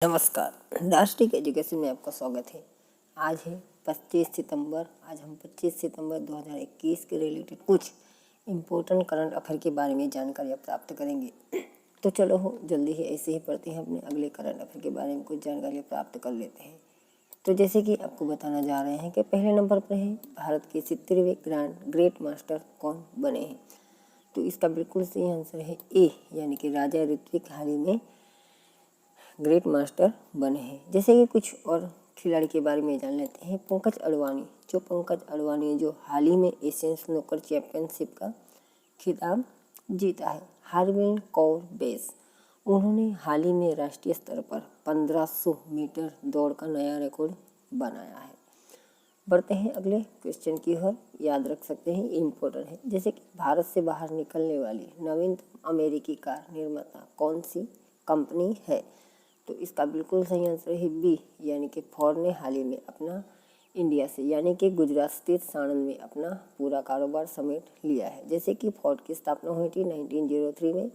नमस्कार। राष्ट्रीय एजुकेशन में आपका स्वागत है। आज है 25 सितंबर। आज हम 25 सितंबर 2021 के रिलेटेड कुछ इम्पोर्टेंट करंट अफेयर के बारे में जानकारियाँ प्राप्त करेंगे। तो चलो जल्दी ही ऐसे ही पढ़ते हैं, अपने अगले करंट अफेयर के बारे में कुछ जानकारियाँ प्राप्त कर लेते हैं। तो जैसे कि आपको बताना जा रहे हैं कि पहले नंबर पर है भारत के 70वें ग्रेट मास्टर कौन बने हैं। तो इसका बिल्कुल सही आंसर है ए, यानी कि राजा ऋत्विक हाल ही में ग्रेट मास्टर बने हैं। जैसे कि कुछ और खिलाड़ी के बारे में जान लेते हैं। पंकज अडवाणी जो हाल ही में एशियन स्नूकर चैंपियनशिप का खिताब जीता है। हरविंदर कौर बैस, उन्होंने हाल ही में राष्ट्रीय स्तर पर 1500 मीटर दौड़ का नया रिकॉर्ड बनाया है। बढ़ते हैं अगले क्वेश्चन की ओर। याद रख सकते हैं, इम्पोर्टेंट है। जैसे कि भारत से बाहर निकलने वाली नवीनतम अमेरिकी कार निर्माता कौन सी कंपनी है। तो इसका बिल्कुल सही आंसर है बी, यानी कि फोर्ड ने हाल ही में अपना इंडिया से यानी कि गुजरात स्थित साणंद में अपना पूरा कारोबार समेट लिया है। जैसे कि फोर्ड की स्थापना हुई थी 1903 में।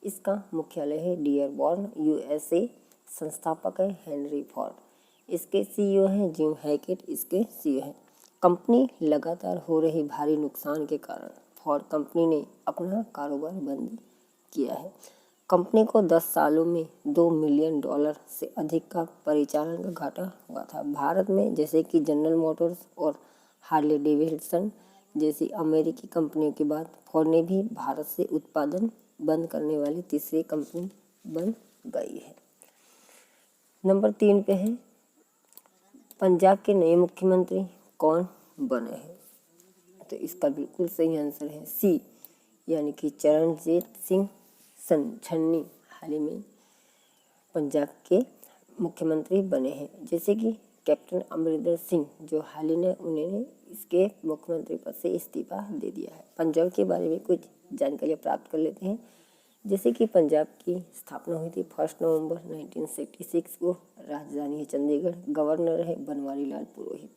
इसका मुख्यालय है डियरबॉर्न, यूएसए। संस्थापक है हेनरी फोर्ड। इसके सीईओ हैं जिम हैकेट, इसके सीईओ हैं। कंपनी लगातार हो रही भारी नुकसान के कारण फोर्ड कंपनी ने अपना कारोबार बंद किया है। कंपनी को 10 सालों में $2 मिलियन से अधिक का परिचालन का घाटा हुआ था। भारत में जैसे कि जनरल मोटर्स और हार्ले डेविडसन जैसी अमेरिकी कंपनियों के बाद फोर्ड ने भी भारत से उत्पादन बंद करने वाली तीसरी कंपनी बन गई है। नंबर 3 पे है पंजाब के नए मुख्यमंत्री कौन बने हैं। तो इसका बिल्कुल सही आंसर है सी, यानी कि चरणजीत सिंह छन्नी हाल ही में पंजाब के मुख्यमंत्री बने हैं। जैसे कि कैप्टन अमरिंदर सिंह जो हाल ही में उन्होंने इसके मुख्यमंत्री पद से इस्तीफा दे दिया है। पंजाब के बारे में कुछ जानकारियाँ प्राप्त कर लेते हैं। जैसे कि पंजाब की स्थापना हुई थी 1 नवंबर 1966 को। राजधानी है चंडीगढ़। गवर्नर है बनवारी लाल पुरोहित।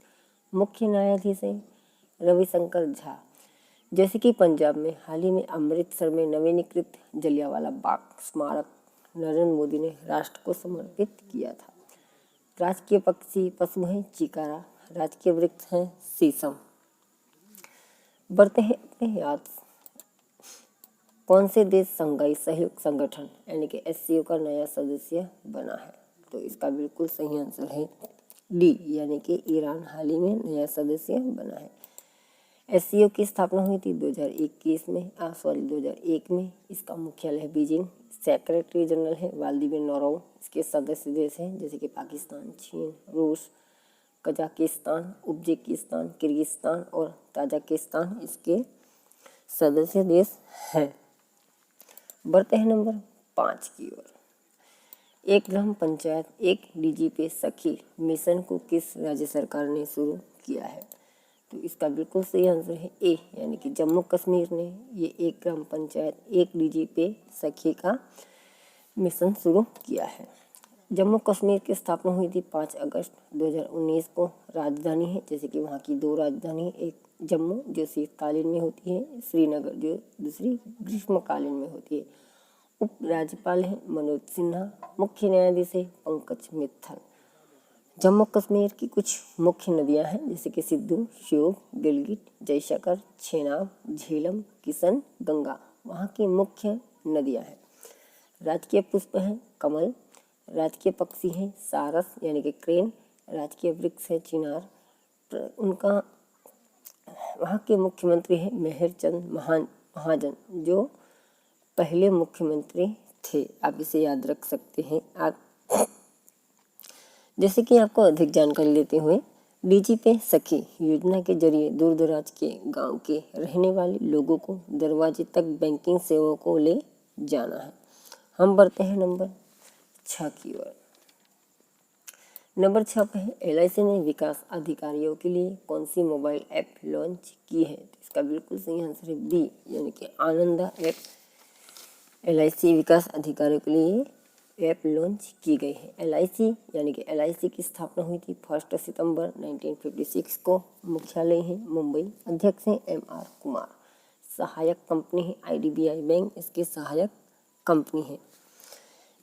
मुख्य न्यायाधीश है रविशंकर झा। जैसे कि पंजाब में हाल ही में अमृतसर में नवीनीकृत जलियांवाला बाग स्मारक नरेंद्र मोदी ने राष्ट्र को समर्पित किया था। राजकीय पक्षी पशु हैं चिकारा। राजकीय वृक्ष हैं शीशम। बढ़ते हैं अपने याद। कौन से देश शंघाई सहयोग संगठन यानी कि एससीओ का नया सदस्य बना है। तो इसका बिल्कुल सही आंसर है डी, यानी कि ईरान हाल ही में नया सदस्य बना है। एससीओ की स्थापना हुई थी 2001 में। इसका मुख्यालय है बीजिंग। सेक्रेटरी जनरल है वाल्दिमीर नोरोव। इसके सदस्य देश हैं जैसे कि पाकिस्तान, चीन, रूस, कजाकिस्तान, उज्बेकिस्तान, किर्गिस्तान और ताजिकिस्तान इसके सदस्य देश हैं। बढ़ते हैं नंबर 5 की ओर। एक ग्राम पंचायत एक डीजीपी सखी मिशन को किस राज्य सरकार ने शुरू किया है। तो इसका बिल्कुल सही आंसर है ए, यानी कि जम्मू कश्मीर ने ये एक ग्राम पंचायत एक डीजीपी सखी का मिशन शुरू किया है। जम्मू कश्मीर की स्थापना हुई थी 5 अगस्त 2019 को। राजधानी है जैसे कि वहाँ की 2 राजधानी, एक जम्मू जो शीतकालीन में होती है, श्रीनगर जो दूसरी ग्रीष्मकालीन में होती है। उप राज्यपाल है मनोज सिन्हा। मुख्य न्यायाधीश है पंकज मित्तल। जम्मू कश्मीर की कुछ मुख्य नदियां हैं जैसे कि सिद्धू, श्योक, गिलगित, जयशंकर, चेनाब, झेलम, किशन, गंगा वहाँ की मुख्य नदियां हैं। राजकीय पुष्प हैं कमल। राजकीय पक्षी हैं सारस यानी कि क्रेन। राजकीय वृक्ष है चिनार। उनका वहाँ के मुख्यमंत्री हैं मेहरचंद महाजन जो पहले मुख्यमंत्री थे। आप इसे याद रख सकते हैं। जैसे कि आपको अधिक जानकारी देते हुए डीजीपी सखी योजना के जरिए दूर दराज के गांव के रहने वाले लोगों को दरवाजे तक बैंकिंग सेवाओं को ले जाना है। हम बढ़ते हैं नंबर 6 की ओर। नंबर 6 पे है एलआईसी ने विकास अधिकारियों के लिए कौन सी मोबाइल ऐप लॉन्च की है। तो इसका बिल्कुल सही आंसर है बी, यानी कि आनंदा ऐप एलआईसी विकास अधिकारियों के लिए ऐप लॉन्च की गई है। एलआईसी यानी कि एलआईसी की स्थापना हुई थी 1 सितंबर 1956 को। मुख्यालय है मुंबई। अध्यक्ष हैं एमआर कुमार। सहायक कंपनी है आईडीबीआई बैंक इसके सहायक कंपनी है।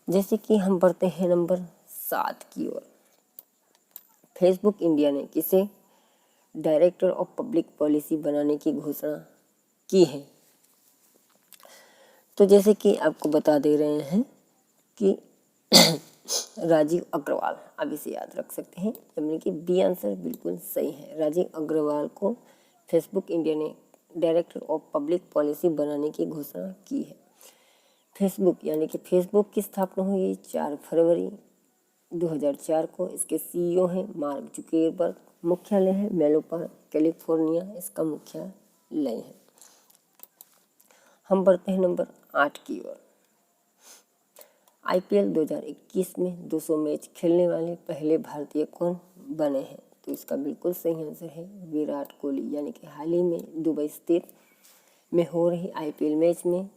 जैसे कि हम बढ़ते हैं नंबर 7 की ओर। फेसबुक इंडिया ने किसे डायरेक्टर ऑफ पब्लिक पॉलिसी बनाने की घोषणा की है? तो जैसे कि आपको बता दे रहे हैं कि राजीव अग्रवाल, आप इसे याद रख सकते हैं, यानी कि बी आंसर बिल्कुल सही है। राजीव अग्रवाल को फेसबुक इंडिया ने डायरेक्टर ऑफ पब्लिक पॉलिसी बनाने की घोषणा की है। फेसबुक यानी कि फेसबुक की स्थापना हुई 4 फरवरी 2004 को। इसके सीईओ हैं मार्क जुकरबर्ग। मुख्यालय है मेलो पार्क, कैलिफोर्निया इसका मुख्यालय है। हम बढ़ते हैं नंबर 8 की ओर। आईपीएल 2021 में 200 मैच खेलने वाले पहले भारतीय कौन बने हैं? तो इसका बिल्कुल सही आंसर है विराट कोहली, यानी कि हाल ही में दुबई स्थित में हो रही आईपीएल मैच में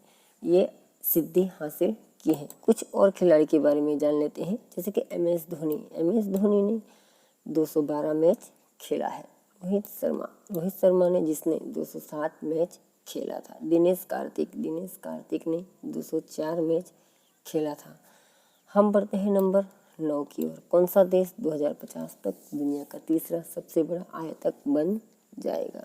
ये सिद्धि हासिल की है। कुछ और खिलाड़ी के बारे में जान लेते हैं, जैसे कि एम एस धोनी ने 212 मैच खेला है। रोहित शर्मा ने जिसने 207 मैच खेला था। दिनेश कार्तिक ने 204 मैच खेला था। हम बढ़ते हैं नंबर 9 की ओर। कौन सा देश 2050 तक दुनिया का तीसरा सबसे बड़ा आयतक बन जाएगा?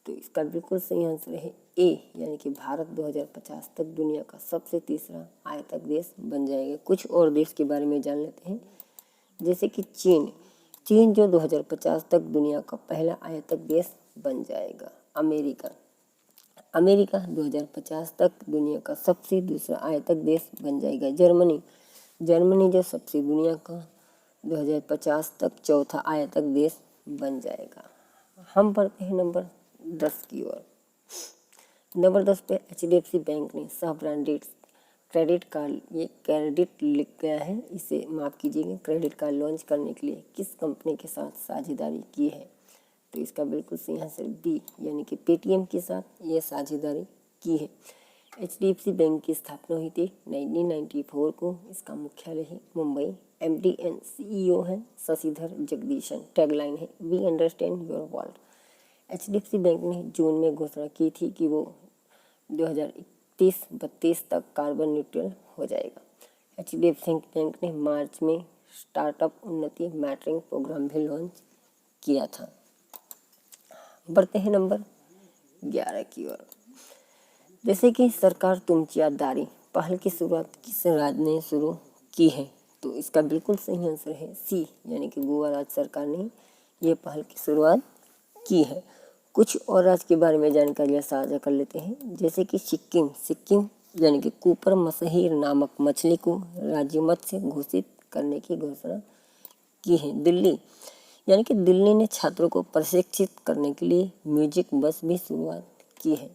तो इसका बिल्कुल सही आंसर है ए, यानी कि भारत 2050 तक दुनिया का सबसे तीसरा आयतक देश बन जाएगा। कुछ और देश के बारे में जान लेते हैं, जैसे कि चीन जो 2050 तक दुनिया का पहला आयतक देश बन जाएगा। अमेरिका 2050 तक दुनिया का सबसे दूसरा आयतक देश बन जाएगा। जर्मनी जो सबसे दुनिया का 2050 तक चौथा आयतक देश बन जाएगा। हम बढ़ते हैं नंबर 10 की ओर। नंबर 10 पे HDFC बैंक ने सह ब्रांडेड क्रेडिट कार्ड, ये क्रेडिट लिख गया है, इसे माफ कीजिएगा, क्रेडिट कार्ड लॉन्च करने के लिए किस कंपनी के साथ साझेदारी की है? तो इसका बिल्कुल सही आंसर बी, यानी कि पेटीएम के साथ ये साझेदारी की है। HDFC बैंक की स्थापना हुई थी 1994 को। इसका मुख्यालय है मुंबई। MD एंड CEO है शशिधर जगदीशन। टैगलाइन है we understand your world. HDFC bank ने जून में घोषणा की थी कि वो 2031-32 तक कार्बन न्यूट्रल हो जाएगा। HDFC बैंक ने मार्च में स्टार्टअप उन्नति मैटरिंग प्रोग्राम भी लॉन्च किया था। बढ़ते हैं नंबर 11 की ओर। जैसे कि सरकार तुमची याददारी पहल की शुरुआत किस राज्य ने शुरू की है? तो इसका बिल्कुल सही आंसर है सी, यानी कि गोवा राज्य सरकार ने यह पहल की शुरुआत की है। कुछ और राज्य के बारे में जानकारियाँ साझा कर लेते हैं, जैसे कि सिक्किम यानी कि कुपर मसहीर नामक मछली को राज्य मत्स्य घोषित करने की घोषणा की है। दिल्ली यानी कि दिल्ली ने छात्रों को प्रशिक्षित करने के लिए म्यूजिक बस भी शुरुआत की है।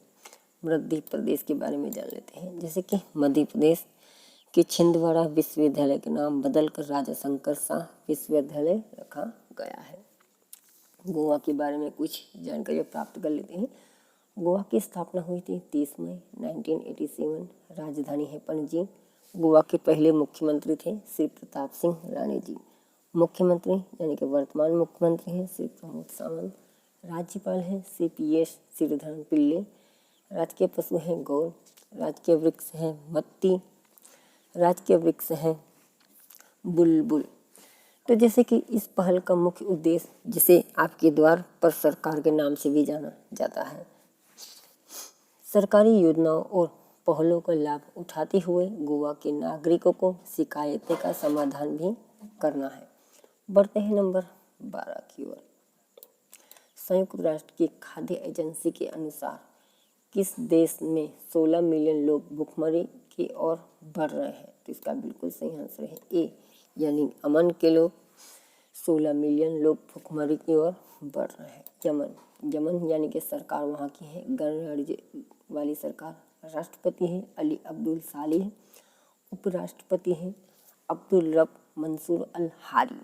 मध्य प्रदेश के बारे में जान लेते हैं, जैसे कि मध्य प्रदेश के छिंदवाड़ा विश्वविद्यालय के नाम बदलकर राजा शंकर शाह विश्वविद्यालय रखा गया है। गोवा के बारे में कुछ जानकारी प्राप्त कर लेते हैं। गोवा की स्थापना हुई थी 30 मई 1987। राजधानी है पणजी। गोवा के पहले मुख्यमंत्री थे श्री प्रताप सिंह राणे जी। मुख्यमंत्री यानी कि वर्तमान मुख्यमंत्री हैं श्री प्रमोद सावंत। राज्यपाल हैं श्री PS श्रीधरन पिल्ले। राजकीय पशु हैं गौर। राजकीय वृक्ष हैं मत्ती। राजकीय वृक्ष हैं बुलबुल। तो जैसे कि इस पहल का मुख्य उद्देश्य, जिसे आपके द्वार पर सरकार के नाम से भी जाना जाता है, सरकारी योजनाओं और पहलों का लाभ उठाते हुए गोवा के नागरिकों को शिकायतें का समाधान भी करना है। बढ़ते हैं नंबर 12 की ओर। संयुक्त राष्ट्र की खाद्य एजेंसी के अनुसार किस देश में 16 मिलियन लोग भूखमरी की ओर बढ़ रहे हैं? तो इसका बिल्कुल सही आंसर है ए, यानी अमन के लोग 16 मिलियन लोग भूखमरी की ओर बढ़ रहे हैं। यमन यानी कि सरकार वहाँ की है गणराज्य वाली सरकार। राष्ट्रपति है अली अब्दुल सालेह। उपराष्ट्रपति हैं अब्दुल रब मंसूर अल हारी।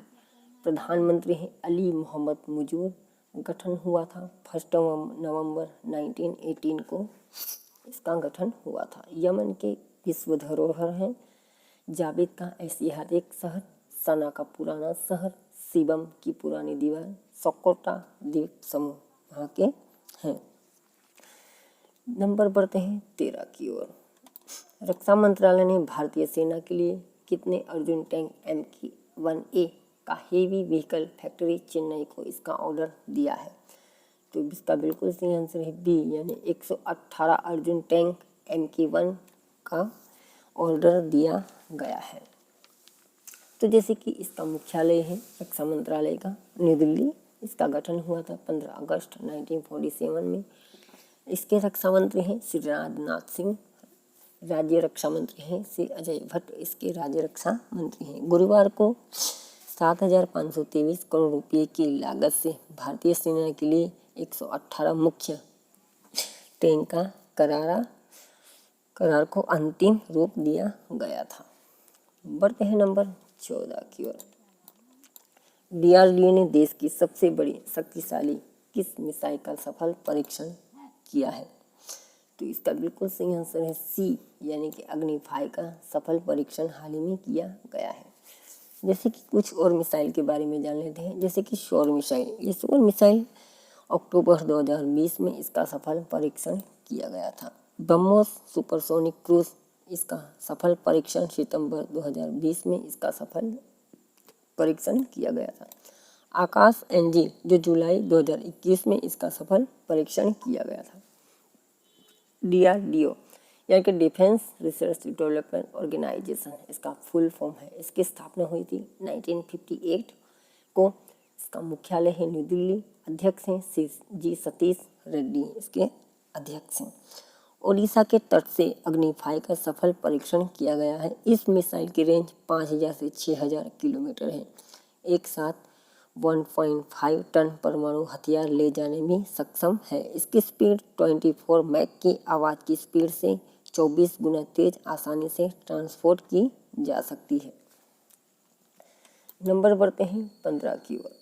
प्रधानमंत्री हैं अली मोहम्मद मुजूर। गठन हुआ था 1 नवंबर 1918 को इसका गठन हुआ था। यमन के विश्व धरोहर हैं जावेद का ऐतिहासिक शहर, सना का पुराना शहर, शिवम की पुरानी दीवार, सोकोटा द्वीप समूह वहाँ के हैं। नंबर बढ़ते हैं 13 की ओर। रक्षा मंत्रालय ने भारतीय सेना के लिए कितने अर्जुन टैंक MK-1A का हेवी व्हीकल फैक्ट्री चेन्नई को इसका ऑर्डर दिया है? तो इसका बिल्कुल सही आंसर है बी, यानी 118 अर्जुन टैंक MK-1 का ऑर्डर दिया गया है। तो जैसे कि इसका मुख्यालय है रक्षा मंत्रालय का न्यू दिल्ली, इसका गठन हुआ था 15 अगस्त 1947 में। इसके रक्षा मंत्री हैं श्री राजनाथ सिंह, राज्य रक्षा मंत्री हैं श्री अजय भट्ट, इसके राज्य रक्षा मंत्री हैं। गुरुवार को 7,523 करोड़ रुपये की लागत से भारतीय सेना के लिए 118 मुख्य टैंक का करार को अंतिम रूप दिया गया था। बढ़ते हैं नंबर 14 की ओर। DRDO ने देश की सबसे बड़ी शक्तिशाली किस मिसाइल का सफल परीक्षण किया है? तो इसका बिल्कुल सही आंसर है सी, यानी कि अग्नि-5 का सफल परीक्षण हाल ही में किया गया है। जैसे कि कुछ और मिसाइल के बारे में जान लेते हैं, जैसे कि सौर मिसाइल। ये सौर मिसाइल अक्टूबर 2020 में इसका सफल परीक्षण किया गया था। ब्रह्मोस सुपरसोनिक क्रूज, इसका सफल परीक्षण सितंबर 2020 में इसका सफल परीक्षण किया गया था। आकाश एंजिल जो जुलाई 2021 में इसका सफल परीक्षण किया गया था। DRDO यानी कि डिफेंस रिसर्च डेवलपमेंट ऑर्गेनाइजेशन, इसका फुल फॉर्म है। इसकी स्थापना हुई थी 1958 को। इसका मुख्यालय है न्यू दिल्ली। अध्यक्ष हैं जी सतीश रेड्डी, इसके अध्यक्ष हैं। ओडिशा के तट से अग्नि-5 का सफल परीक्षण किया गया है। इस मिसाइल की रेंज 5,000 से 6,000 किलोमीटर है। एक साथ 1.5 टन परमाणु हथियार ले जाने में सक्षम है। इसकी स्पीड 24 मैक की आवाज़ की स्पीड से 24 गुना तेज आसानी से ट्रांसपोर्ट की जा सकती है। नंबर बढ़ते हैं 15 की ओर।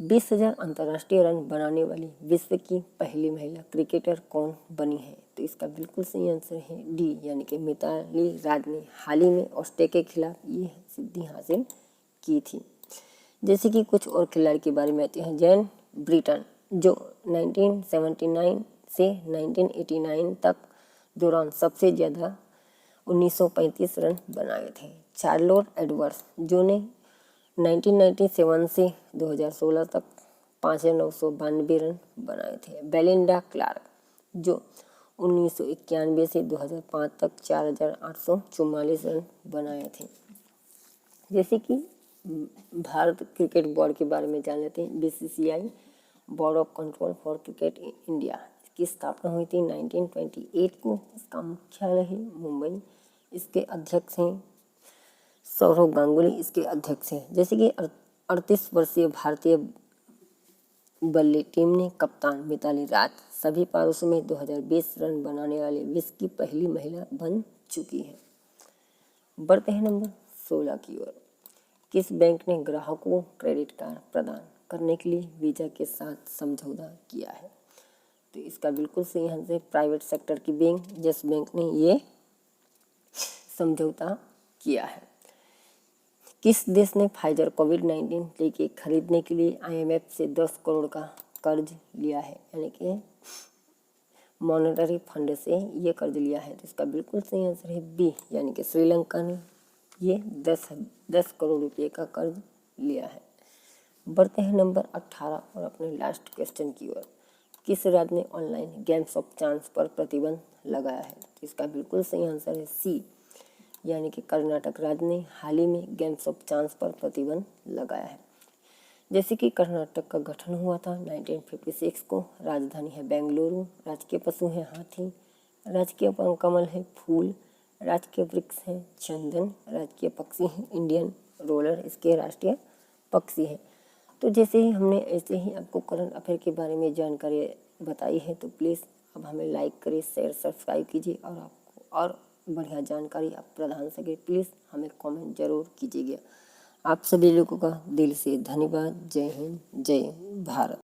20,000 अंतर्राष्ट्रीय रन बनाने वाली विश्व की पहली महिला क्रिकेटर कौन बनी है? तो इसका बिल्कुल सही आंसर है डी, यानी कि मिताली राज ने हाल ही में ऑस्ट्रेलिया के खिलाफ ये सिद्धि हासिल की थी। जैसे कि कुछ और खिलाड़ी के बारे में आते हैं। जैन ब्रिटन जो 1979 से 1989 तक दौरान सबसे ज़्यादा 1935 रन बनाए थे। चार्लोट एडवर्ड्स जो ने 1997 से 2016 तक 5,992 रन बनाए थे। बेलिंडा क्लार्क जो 1991 से 2005 तक 4,844 रन बनाए थे। जैसे कि भारत क्रिकेट बोर्ड के बारे में जान लेते हैं। BCCI board of control for cricket India, इसकी स्थापना हुई थी 1928 को। इसका मुख्यालय है मुंबई। इसके अध्यक्ष हैं सौरव गांगुली, इसके अध्यक्ष हैं। जैसे कि 38 वर्षीय भारतीय बल्ले टीम ने कप्तान मिताली राज सभी पारों में 2020 रन बनाने वाले विश्व की पहली महिला बन चुकी है। बढ़ते हैं नंबर 16 की ओर। किस बैंक ने ग्राहकों को क्रेडिट कार्ड प्रदान करने के लिए वीजा के साथ समझौता किया है? तो इसका बिल्कुल सही आंसर है प्राइवेट सेक्टर की बैंक यस बैंक ने ये समझौता किया है। किस देश ने फाइजर कोविड-19 टीके खरीदने के लिए IMF से 10 करोड़ का कर्ज लिया है? यानी कि मॉनेटरी फंड से ये कर्ज लिया है। तो इसका बिल्कुल सही आंसर है बी, यानी कि श्रीलंका ने ये 10 करोड़ रुपये का कर्ज लिया है। बढ़ते हैं नंबर 18 और अपने लास्ट क्वेश्चन की ओर। किस राज्य ने ऑनलाइन गेम्स ऑफ चांस पर प्रतिबंध लगाया है? तो इसका बिल्कुल सही आंसर है सी, यानी कि कर्नाटक राज्य ने हाल ही में गेम्स ऑफ चांस पर प्रतिबंध लगाया है। जैसे कि कर्नाटक का गठन हुआ था 1956 को। राजधानी है बेंगलुरु। राजकीय पशु है हाथी। राजकीय कमल है फूल। राजकीय वृक्ष है चंदन। राजकीय पक्षी है इंडियन रोलर, इसके राष्ट्रीय पक्षी है। तो जैसे ही हमने ऐसे ही आपको करंट अफेयर के बारे में जानकारी बताई है, तो प्लीज़ अब हमें लाइक करिए, शेयर सब्सक्राइब कीजिए और आपको और बढ़िया जानकारी आप प्रदान सके प्लीज़ हमें कमेंट जरूर कीजिएगा। आप सभी लोगों का दिल से धन्यवाद। जय हिंद, जय भारत।